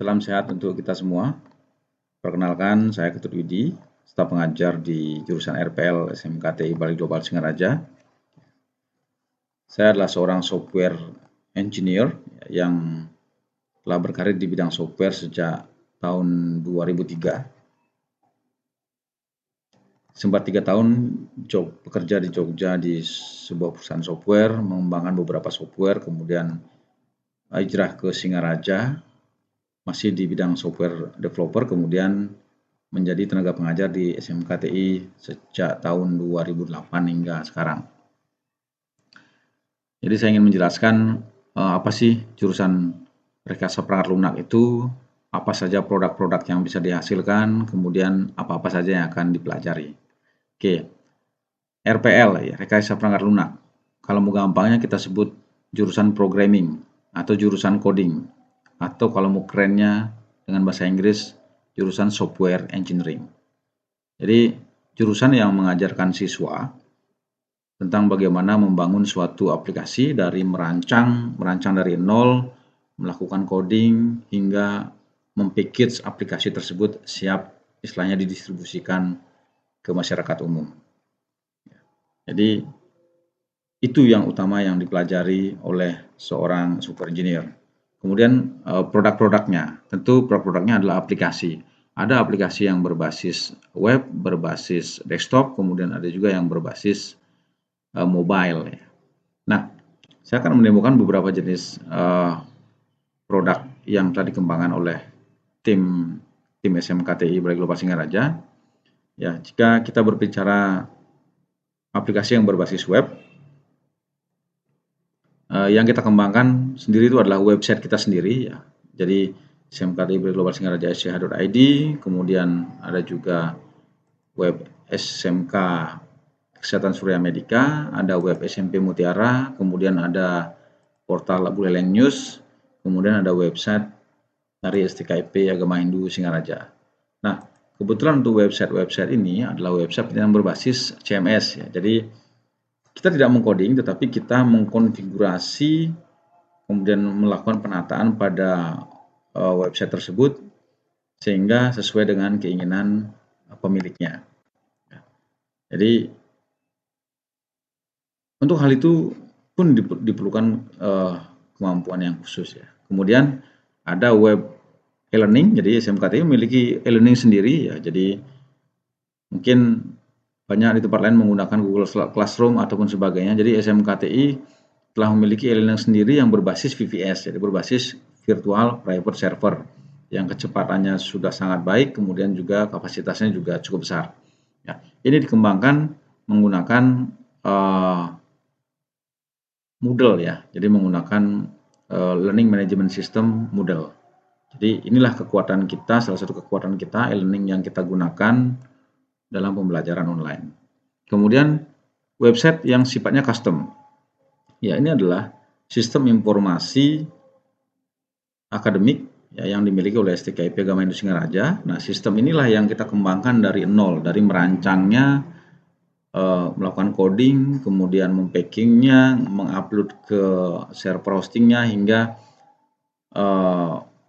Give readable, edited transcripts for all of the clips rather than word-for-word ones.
Salam sehat untuk kita semua. Perkenalkan, saya Ketut Widi, staf pengajar di jurusan RPL SMKTI Bali Global Singaraja. Saya adalah seorang software engineer yang telah berkarir di bidang software sejak tahun 2003. Sempat 3 tahun bekerja di Jogja di sebuah perusahaan software, mengembangkan beberapa software, kemudian hijrah ke Singaraja, masih di bidang software developer, kemudian menjadi tenaga pengajar di SMKTI sejak tahun 2008 hingga sekarang. Jadi saya ingin menjelaskan apa sih jurusan rekayasa perangkat lunak itu, apa saja produk-produk yang bisa dihasilkan, kemudian apa-apa saja yang akan dipelajari. Oke, RPL ya, rekayasa perangkat lunak. Kalau mau gampangnya kita sebut jurusan programming atau jurusan coding, atau kalau mau kerennya dengan bahasa Inggris, jurusan software engineering. Jadi jurusan yang mengajarkan siswa tentang bagaimana membangun suatu aplikasi dari merancang dari nol, melakukan coding hingga mempackage aplikasi tersebut siap istilahnya didistribusikan ke masyarakat umum. Jadi itu yang utama yang dipelajari oleh seorang software engineer. Kemudian produk-produknya, tentu produk-produknya adalah aplikasi. Ada aplikasi yang berbasis web, berbasis desktop, kemudian ada juga yang berbasis mobile. Nah, saya akan menemukan beberapa jenis produk yang telah dikembangkan oleh tim SMKTI Bali Global Singaraja. Ya, jika kita berbicara aplikasi yang berbasis web, yang kita kembangkan sendiri itu adalah website kita sendiri ya. Jadi SMKTI Bali Global Singaraja sch.id, kemudian ada juga web SMK Kesehatan Surya Medika, ada web SMP Mutiara, kemudian ada portal Buleleng News, kemudian ada website dari STKIP Agama Hindu Singaraja. Nah, kebetulan untuk website ini adalah website yang berbasis CMS ya. Jadi kita tidak mengcoding, tetapi kita mengkonfigurasi, kemudian melakukan penataan pada website tersebut sehingga sesuai dengan keinginan pemiliknya. Jadi untuk hal itu pun diperlukan kemampuan yang khusus ya. Kemudian ada web e-learning, jadi SMKTI memiliki e-learning sendiri ya. Jadi mungkin banyak di tempat lain menggunakan Google Classroom ataupun sebagainya. Jadi SMKTI telah memiliki e-learning sendiri yang berbasis VPS, jadi berbasis Virtual Private Server yang kecepatannya sudah sangat baik, kemudian juga kapasitasnya juga cukup besar. Ya, ini dikembangkan menggunakan Moodle ya, jadi menggunakan Learning Management System Moodle. Jadi inilah kekuatan kita, salah satu kekuatan kita, e-learning yang kita gunakan dalam pembelajaran online. Kemudian website yang sifatnya custom. Ya, ini adalah sistem informasi akademik ya, yang dimiliki oleh STKIP Agama Hindu Singaraja. Nah, sistem inilah yang kita kembangkan dari nol, dari merancangnya, melakukan coding, kemudian mempackingnya, mengupload ke server hostingnya hingga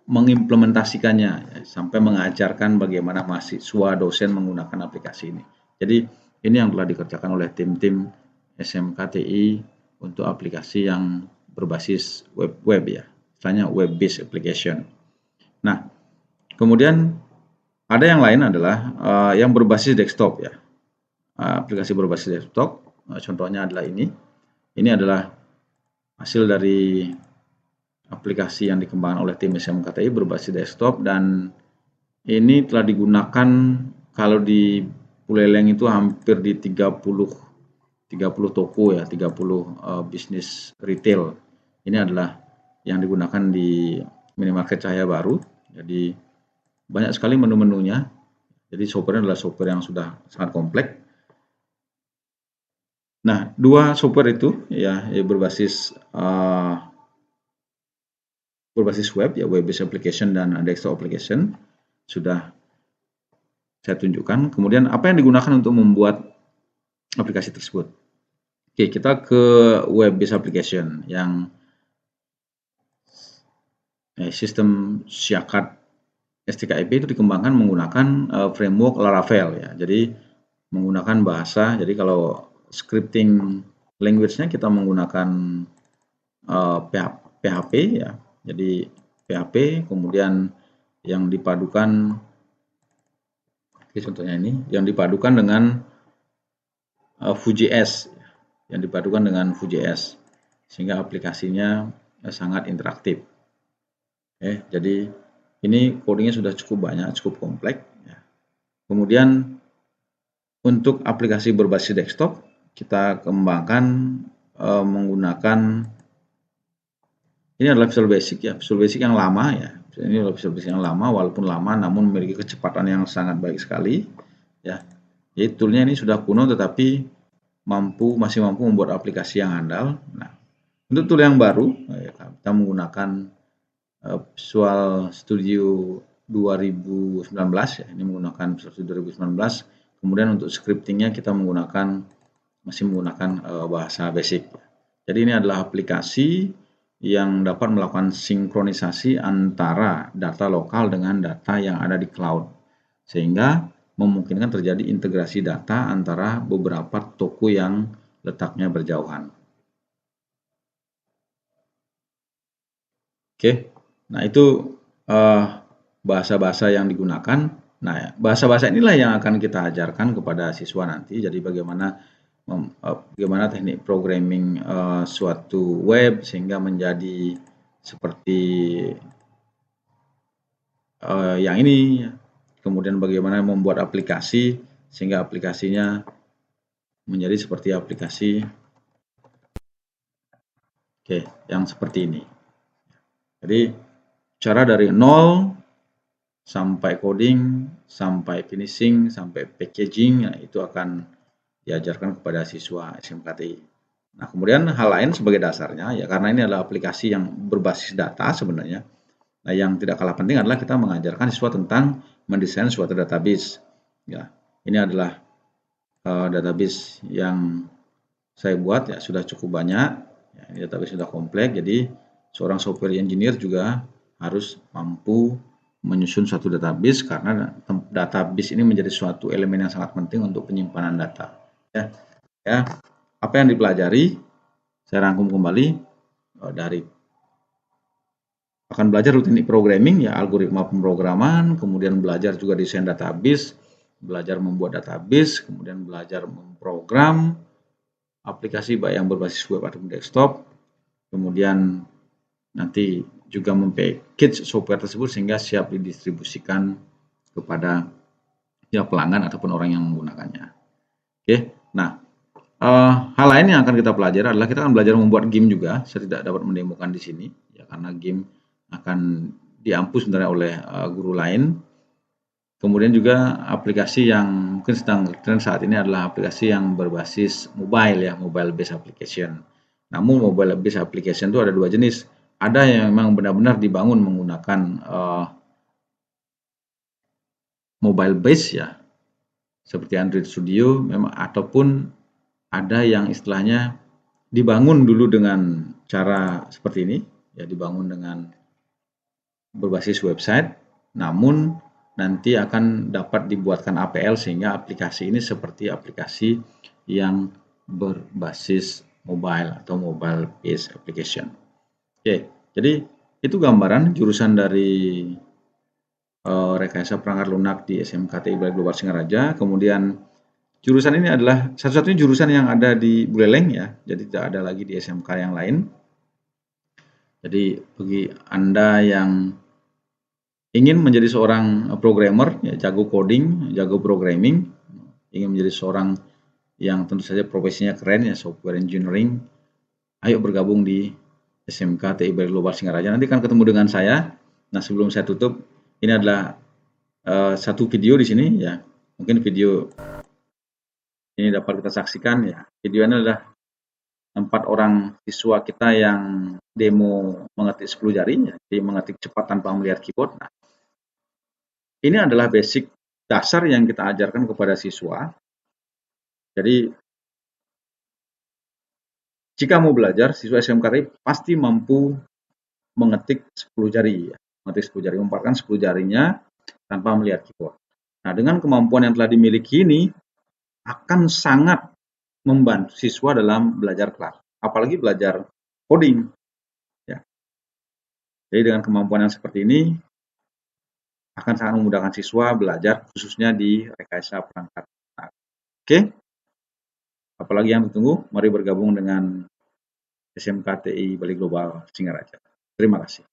mengimplementasikannya ya, sampai mengajarkan bagaimana mahasiswa dosen menggunakan aplikasi ini. Jadi ini yang telah dikerjakan oleh tim-tim SMKTI untuk aplikasi yang berbasis web ya, misalnya web based application. Nah, kemudian ada yang lain adalah yang berbasis desktop ya. Aplikasi berbasis desktop, contohnya adalah ini. Ini adalah hasil dari aplikasi yang dikembangkan oleh tim SMKTI berbasis desktop, dan ini telah digunakan kalau di Buleleng itu hampir di 30 toko ya, 30 bisnis retail. Ini adalah yang digunakan di minimarket Cahaya Baru. Jadi banyak sekali menu-menunya. Jadi software adalah software yang sudah sangat kompleks. Nah, dua software itu ya berbasis web ya, web based application dan desktop application sudah saya tunjukkan. Kemudian apa yang digunakan untuk membuat aplikasi tersebut? Oke, kita ke web based application yang sistem Siakat STKIP itu dikembangkan menggunakan framework Laravel ya. Jadi menggunakan bahasa. Jadi kalau scripting language-nya kita menggunakan PHP ya. Jadi PHP kemudian yang dipadukan contohnya ini yang dipadukan dengan Vue.js yang dipadukan dengan Vue.js sehingga aplikasinya sangat interaktif. Jadi ini codingnya sudah cukup banyak, cukup kompleks. Ya. Kemudian untuk aplikasi berbasis desktop kita kembangkan menggunakan ini adalah Visual Basic ya, Visual Basic yang lama ya. Ini adalah Visual Basic yang lama, walaupun lama namun memiliki kecepatan yang sangat baik sekali ya. Jadi toolnya ini sudah kuno tetapi masih mampu membuat aplikasi yang handal. Nah, untuk tool yang baru kita menggunakan Visual Studio 2019 ya. Ini menggunakan Visual Studio 2019. Kemudian untuk scriptingnya kita masih menggunakan bahasa basic. Jadi ini adalah aplikasi yang dapat melakukan sinkronisasi antara data lokal dengan data yang ada di cloud, sehingga memungkinkan terjadi integrasi data antara beberapa toko yang letaknya berjauhan. Oke, nah itu bahasa-bahasa yang digunakan. Nah, bahasa-bahasa inilah yang akan kita ajarkan kepada siswa nanti. Jadi bagaimana teknik programming suatu web sehingga menjadi seperti yang ini. Kemudian bagaimana membuat aplikasi sehingga aplikasinya menjadi seperti aplikasi yang seperti ini. Jadi cara dari nol sampai coding, sampai finishing, sampai packaging, ya, itu akan diajarkan kepada siswa SMKTI. Nah, kemudian hal lain sebagai dasarnya, ya karena ini adalah aplikasi yang berbasis data sebenarnya. Nah, yang tidak kalah penting adalah kita mengajarkan siswa tentang mendesain suatu database. Ya, ini adalah database yang saya buat ya sudah cukup banyak. Ya, ini database sudah kompleks, jadi seorang software engineer juga harus mampu menyusun suatu database karena database ini menjadi suatu elemen yang sangat penting untuk penyimpanan data. Ya, apa yang dipelajari saya rangkum kembali dari akan belajar teknik programming ya, algoritma pemrograman, kemudian belajar juga desain database, belajar membuat database, kemudian belajar memprogram aplikasi baik yang berbasis web atau desktop, kemudian nanti juga mempackage software tersebut sehingga siap didistribusikan kepada ya pelanggan ataupun orang yang menggunakannya. Oke, nah hal lain yang akan kita pelajari adalah kita akan belajar membuat game juga. Saya tidak dapat mendemokan di sini ya karena game akan diampu sebenarnya oleh guru lain. Kemudian juga aplikasi yang mungkin sedang tren saat ini adalah aplikasi yang berbasis mobile ya, mobile based application. Namun mobile based application itu ada dua jenis. Ada yang memang benar-benar dibangun menggunakan mobile base ya, seperti Android Studio, memang ataupun ada yang istilahnya dibangun dulu dengan cara seperti ini, ya dibangun dengan berbasis website, namun nanti akan dapat dibuatkan APL sehingga aplikasi ini seperti aplikasi yang berbasis mobile atau mobile based application. Oke, jadi itu gambaran jurusan dari rekayasa perangkat lunak di SMKTI Global Singaraja. Kemudian jurusan ini adalah satu-satunya jurusan yang ada di Buleleng ya, jadi tidak ada lagi di SMK yang lain. Jadi bagi Anda yang ingin menjadi seorang programmer, ya, jago coding, jago programming, ingin menjadi seorang yang tentu saja profesinya keren ya, software engineering, ayo bergabung di SMK TI Global Singaraja. Nanti akan ketemu dengan saya. Nah, sebelum saya tutup, ini adalah satu video di sini ya. Mungkin video ini dapat kita saksikan ya. Video ini adalah 4 orang siswa kita yang demo mengetik 10 jari, ya. Jadi mengetik cepat tanpa melihat keyboard. Nah, ini adalah basic dasar yang kita ajarkan kepada siswa. Jadi jika mau belajar, siswa SMK pasti mampu mengetik 10 jari, ya. Mengetik 10 jari, memparkan 10 jarinya tanpa melihat keyboard. Nah, dengan kemampuan yang telah dimiliki ini akan sangat membantu siswa dalam belajar kelas, apalagi belajar coding. Ya. Jadi dengan kemampuan yang seperti ini akan sangat memudahkan siswa belajar khususnya di rekayasa perangkat lunak. Oke, apalagi yang ditunggu, mari bergabung dengan SMK TI Bali Global Singaraja. Terima kasih.